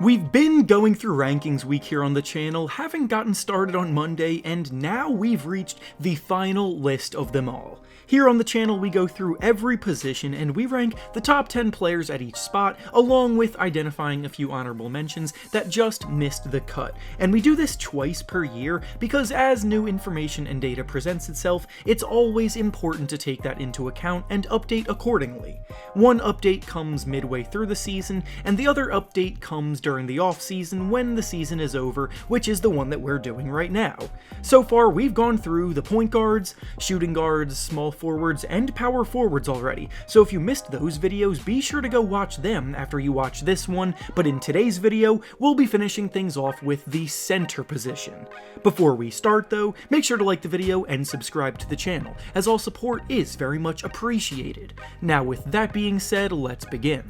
We've been going through rankings week here on the channel, having gotten started on Monday, and now we've reached the final list of them all. Here on the channel we go through every position and we rank the top 10 players at each spot, along with identifying a few honorable mentions that just missed the cut. And we do this twice per year because as new information and data presents itself, it's always important to take that into account and update accordingly. One update comes midway through the season, and the other update comes during the offseason when the season is over, which is the one that we're doing right now. So far, we've gone through the point guards, shooting guards, small forwards, and power forwards already, so if you missed those videos, be sure to go watch them after you watch this one, but in today's video, we'll be finishing things off with the center position. Before we start though, make sure to like the video and subscribe to the channel, as all support is very much appreciated. Now with that being said, let's begin.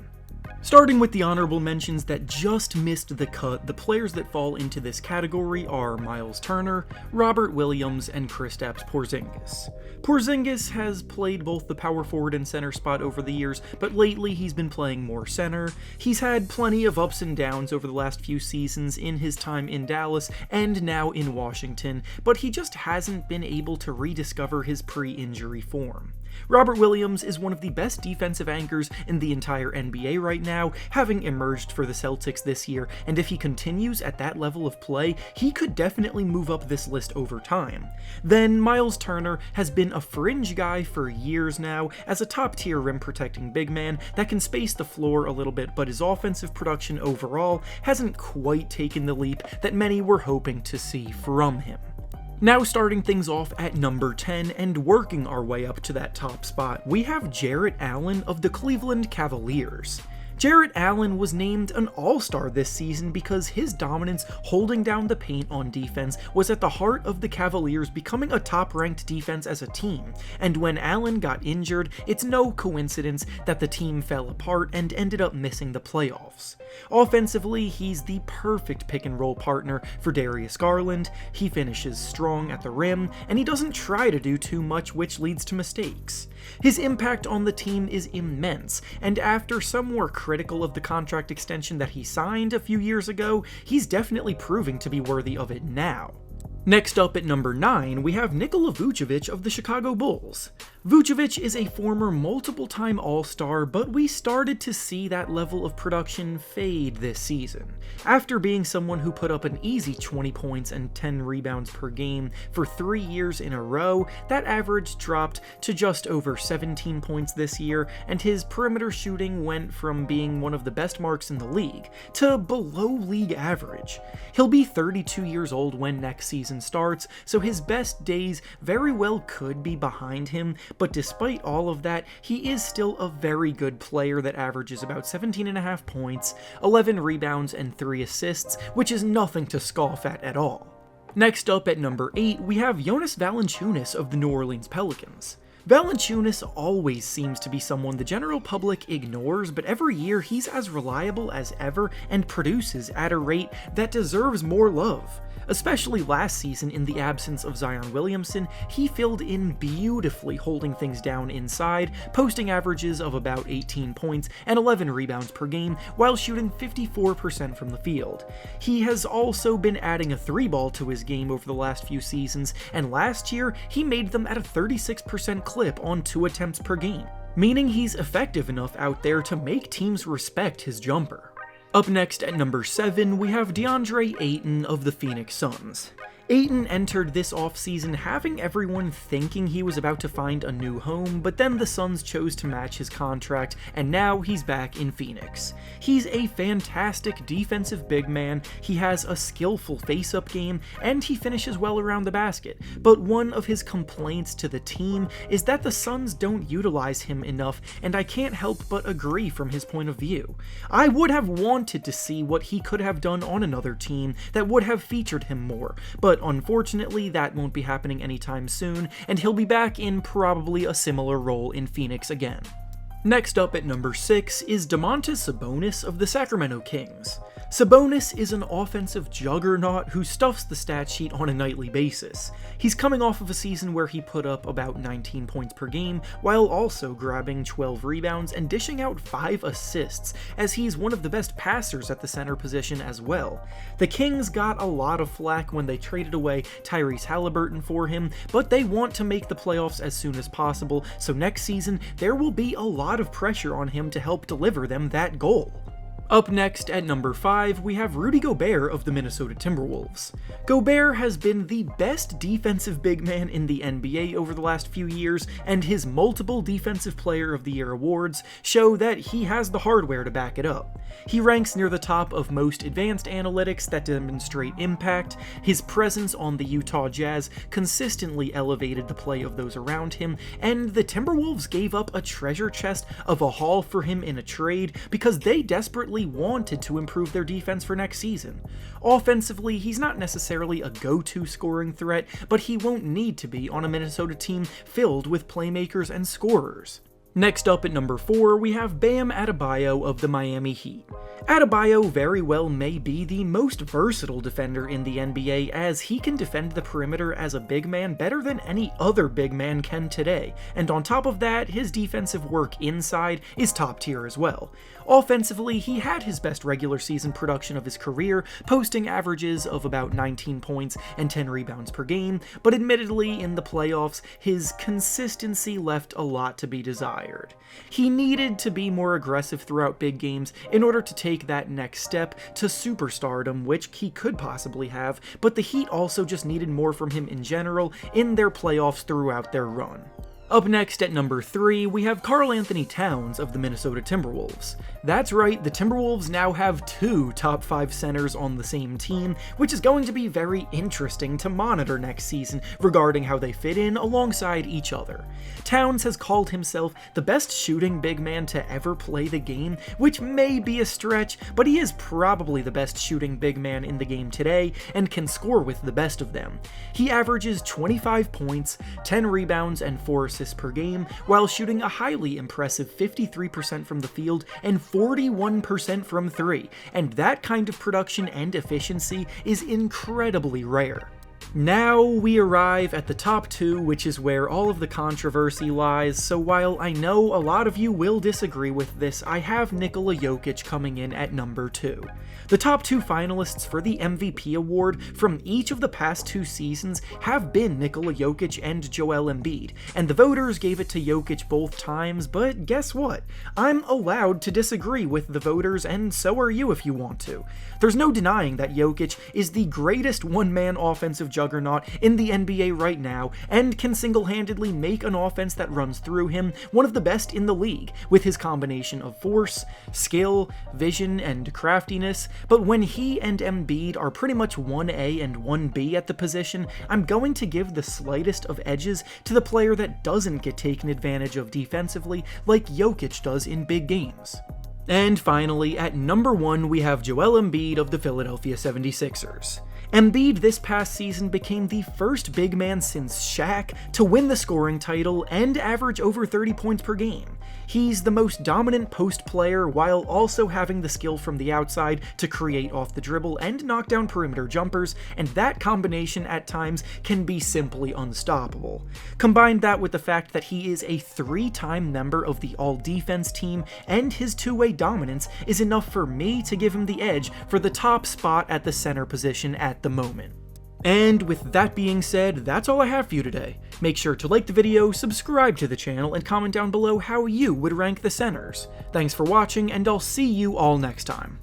Starting with the honorable mentions that just missed the cut, the players that fall into this category are Miles Turner, Robert Williams, and Kristaps Porzingis. Porzingis has played both the power forward and center spot over the years, but lately he's been playing more center. He's had plenty of ups and downs over the last few seasons in his time in Dallas and now in Washington, but he just hasn't been able to rediscover his pre-injury form. Robert Williams is one of the best defensive anchors in the entire NBA right now, having emerged for the Celtics this year, and if he continues at that level of play, he could definitely move up this list over time. Then Miles Turner has been a fringe guy for years now as a top-tier rim-protecting big man that can space the floor a little bit, but his offensive production overall hasn't quite taken the leap that many were hoping to see from him. Now starting things off at number 10 and working our way up to that top spot, we have Jarrett Allen of the Cleveland Cavaliers. Jarrett Allen was named an all-star this season because his dominance holding down the paint on defense was at the heart of the Cavaliers becoming a top-ranked defense as a team, and when Allen got injured, it's no coincidence that the team fell apart and ended up missing the playoffs. Offensively, he's the perfect pick-and-roll partner for Darius Garland. He finishes strong at the rim, and he doesn't try to do too much, which leads to mistakes. His impact on the team is immense, and after some were critical of the contract extension that he signed a few years ago, he's definitely proving to be worthy of it now. Next up at number 9, we have Nikola Vucevic of the Chicago Bulls. Vucevic is a former multiple-time All-Star, but we started to see that level of production fade this season. After being someone who put up an easy 20 points and 10 rebounds per game for 3 years in a row, that average dropped to just over 17 points this year, and his perimeter shooting went from being one of the best marks in the league to below league average. He'll be 32 years old when next season starts, so his best days very well could be behind him, but despite all of that, he is still a very good player that averages about 17.5 points, 11 rebounds, and 3 assists, which is nothing to scoff at all. Next up at number 8, we have Jonas Valanciunas of the New Orleans Pelicans. Valanciunas always seems to be someone the general public ignores, but every year he's as reliable as ever and produces at a rate that deserves more love. Especially last season in the absence of Zion Williamson, he filled in beautifully holding things down inside, posting averages of about 18 points and 11 rebounds per game while shooting 54% from the field. He has also been adding a 3-ball to his game over the last few seasons, and last year he made them at a 36% clip on 2 attempts per game, meaning he's effective enough out there to make teams respect his jumper. Up next at number 7, we have Deandre Ayton of the Phoenix Suns. Ayton entered this offseason having everyone thinking he was about to find a new home, but then the Suns chose to match his contract, and now he's back in Phoenix. He's a fantastic defensive big man, he has a skillful face-up game, and he finishes well around the basket, but one of his complaints to the team is that the Suns don't utilize him enough, and I can't help but agree from his point of view. I would have wanted to see what he could have done on another team that would have featured him more, but unfortunately that won't be happening anytime soon, and he'll be back in probably a similar role in Phoenix again. Next up at number 6 is Domantas Sabonis of the Sacramento Kings. Sabonis is an offensive juggernaut who stuffs the stat sheet on a nightly basis. He's coming off of a season where he put up about 19 points per game, while also grabbing 12 rebounds and dishing out 5 assists, as he's one of the best passers at the center position as well. The Kings got a lot of flack when they traded away Tyrese Halliburton for him, but they want to make the playoffs as soon as possible, so next season there will be a lot of pressure on him to help deliver them that goal. Up next at number 5, we have Rudy Gobert of the Minnesota Timberwolves. Gobert has been the best defensive big man in the NBA over the last few years, and his multiple Defensive Player of the Year awards show that he has the hardware to back it up. He ranks near the top of most advanced analytics that demonstrate impact. His presence on the Utah Jazz consistently elevated the play of those around him, and the Timberwolves gave up a treasure chest of a haul for him in a trade because they desperately wanted to improve their defense for next season. Offensively, he's not necessarily a go-to scoring threat, but he won't need to be on a Minnesota team filled with playmakers and scorers. Next up at number 4, we have Bam Adebayo of the Miami Heat. Adebayo very well may be the most versatile defender in the NBA, as he can defend the perimeter as a big man better than any other big man can today, and on top of that, his defensive work inside is top tier as well. Offensively, he had his best regular season production of his career, posting averages of about 19 points and 10 rebounds per game, but admittedly in the playoffs, his consistency left a lot to be desired. He needed to be more aggressive throughout big games in order to take that next step to superstardom, which he could possibly have, but the Heat also just needed more from him in general in their playoffs throughout their run. Up next at number 3, we have Karl-Anthony Towns of the Minnesota Timberwolves. That's right, the Timberwolves now have 2 top 5 centers on the same team, which is going to be very interesting to monitor next season regarding how they fit in alongside each other. Towns has called himself the best shooting big man to ever play the game, which may be a stretch, but he is probably the best shooting big man in the game today and can score with the best of them. He averages 25 points, 10 rebounds, and 4 assists per game, while shooting a highly impressive 53% from the field and 41% from 3, and that kind of production and efficiency is incredibly rare. Now we arrive at the top 2, which is where all of the controversy lies, so while I know a lot of you will disagree with this, I have Nikola Jokic coming in at number 2. The top 2 finalists for the MVP award from each of the past 2 seasons have been Nikola Jokic and Joel Embiid, and the voters gave it to Jokic both times, but guess what? I'm allowed to disagree with the voters, and so are you if you want to. There's no denying that Jokic is the greatest one-man offensive juggernaut in the NBA right now, and can single-handedly make an offense that runs through him one of the best in the league, with his combination of force, skill, vision, and craftiness. But when he and Embiid are pretty much 1A and 1B at the position, I'm going to give the slightest of edges to the player that doesn't get taken advantage of defensively like Jokic does in big games. And finally, at number 1, we have Joel Embiid of the Philadelphia 76ers. Embiid this past season became the first big man since Shaq to win the scoring title and average over 30 points per game. He's the most dominant post player while also having the skill from the outside to create off the dribble and knock down perimeter jumpers, and that combination at times can be simply unstoppable. Combine that with the fact that he is a 3-time member of the All-Defense team, and his two-way dominance is enough for me to give him the edge for the top spot at the center position at the moment. And with that being said, that's all I have for you today. Make sure to like the video, subscribe to the channel, and comment down below how you would rank the centers. Thanks for watching, and I'll see you all next time.